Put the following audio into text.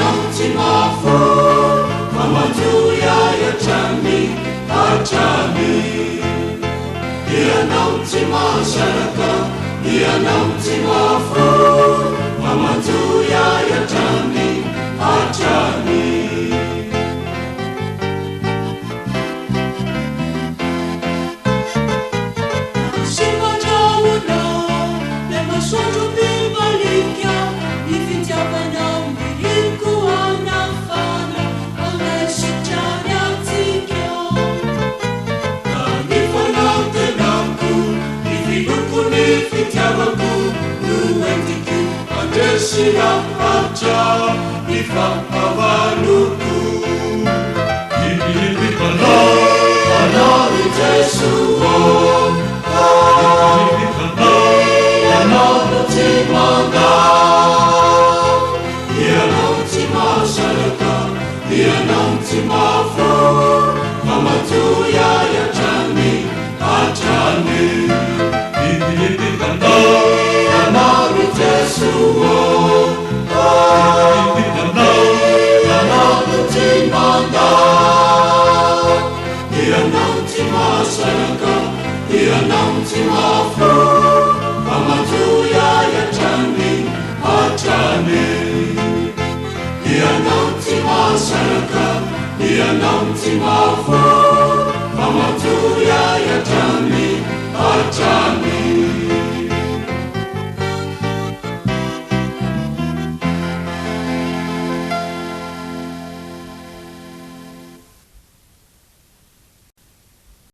ianauty mafo mamanjoya iatrany hatrany ianauty masaraka ianauty mafo mamanjoya iatrany hatrany Sirapaca ifahavaluku Ibibikana Anari Jesuo Ibibikana Anari Timanga Ianauty masaraka Ianauty mafo Mamatuya iatrany hatrany Ibibikana Anari Jesuo ianauty masaraka ianauty mafo mamanjoya iatrany hatrany ianauty masaraka ianauty mafo mamanjoya iatrany hatrany